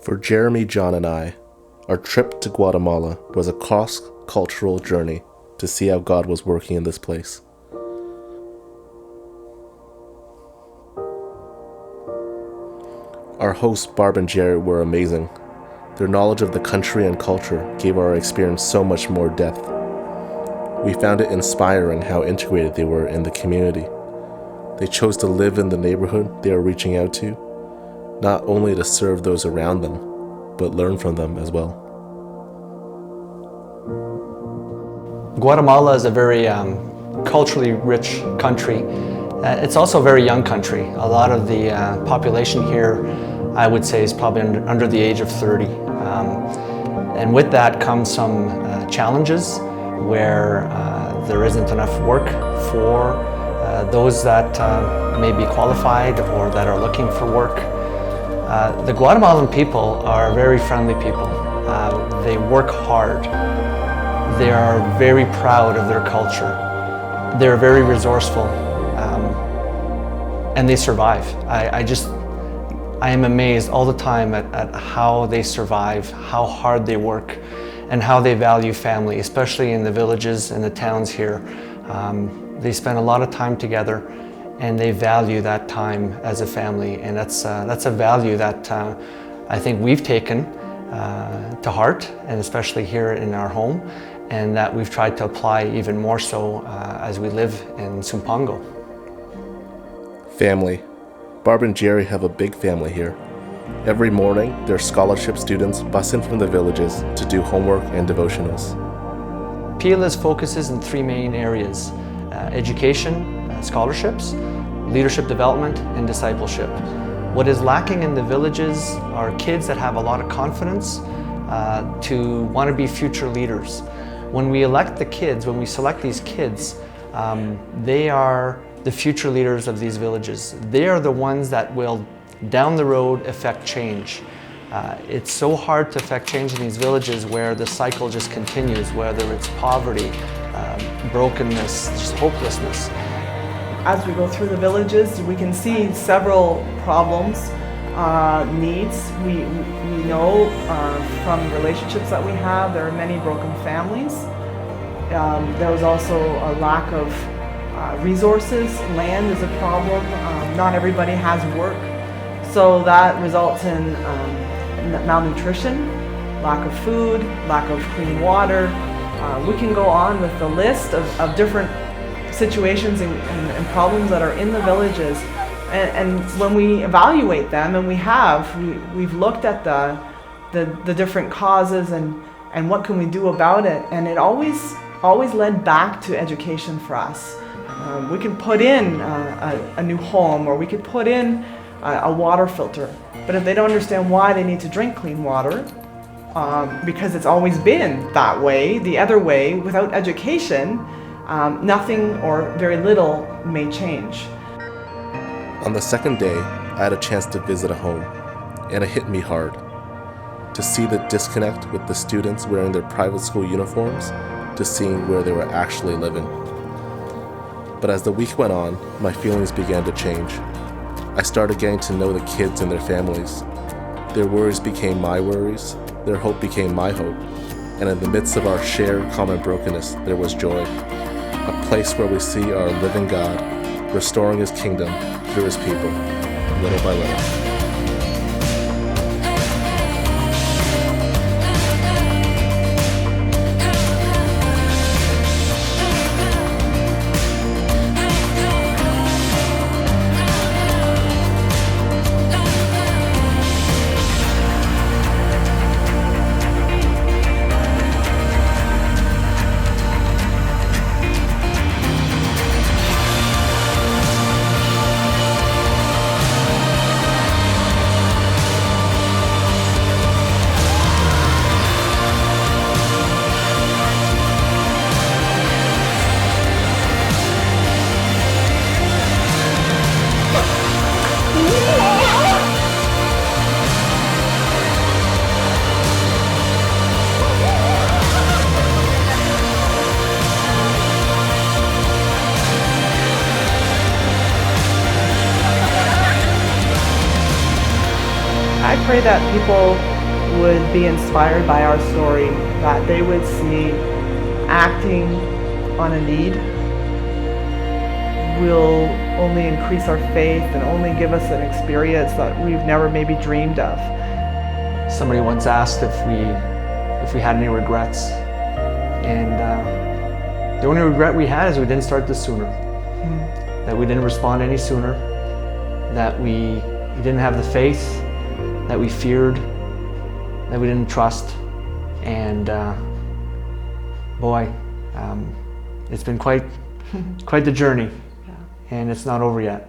For Jeremy, John, and I, our trip to Guatemala was a cross-cultural journey to see how God was working in this place. Our hosts, Barb and Jerry, were amazing. Their knowledge of the country and culture gave our experience so much more depth. We found it inspiring how integrated they were in the community. They chose to live in the neighborhood they are reaching out to, not only to serve those around them, but learn from them as well. Guatemala is a very culturally rich country. It's also a very young country. A lot of the population here, I would say, is probably under the age of 30. And with that comes some challenges where there isn't enough work for those that may be qualified or that are looking for work. The Guatemalan people are very friendly people. They work hard. They are very proud of their culture. They're very resourceful, and they survive. I am amazed all the time at how they survive, how hard they work, and how they value family, especially in the villages and the towns here. They spend a lot of time together, and they value that time as a family, and that's a value that I think we've taken to heart, and especially here in our home, and that we've tried to apply even more so as we live in Sumpango. Family. Barb and Jerry have a big family here. Every morning, their scholarship students bus in from the villages to do homework and devotionals. PLS focuses in three main areas: education, scholarships, leadership development, and discipleship. What is lacking in the villages are kids that have a lot of confidence to want to be future leaders. When we elect the kids, when we select these kids, they are the future leaders of these villages. They are the ones that will, down the road, affect change. It's so hard to affect change in these villages where the cycle just continues, whether it's poverty, brokenness, just hopelessness. As we go through the villages, we can see several problems, needs. We know from relationships that we have, there are many broken families. There was also a lack of resources. Land is a problem. Not everybody has work. So that results in malnutrition, lack of food, lack of clean water. We can go on with the list of different situations and problems that are in the villages. And when we evaluate them, and we've looked at the different causes and what can we do about it, and it always led back to education for us. We can put in a new home, or we could put in a water filter, but if they don't understand why they need to drink clean water, because it's always been that way, the other way, without education, nothing or very little may change. On the second day, I had a chance to visit a home, and it hit me hard to see the disconnect with the students wearing their private school uniforms to seeing where they were actually living. But as the week went on, my feelings began to change. I started getting to know the kids and their families. Their worries became my worries, their hope became my hope, and in the midst of our shared common brokenness, there was joy. A place where we see our living God restoring His kingdom through His people, little by little. I pray that people would be inspired by our story, that they would see acting on a need will only increase our faith and only give us an experience that we've never maybe dreamed of. Somebody once asked if we had any regrets, and the only regret we had is we didn't start this sooner. That we didn't respond any sooner, that we didn't have the faith, that we feared, that we didn't trust, and boy, it's been quite the journey, and it's not over yet.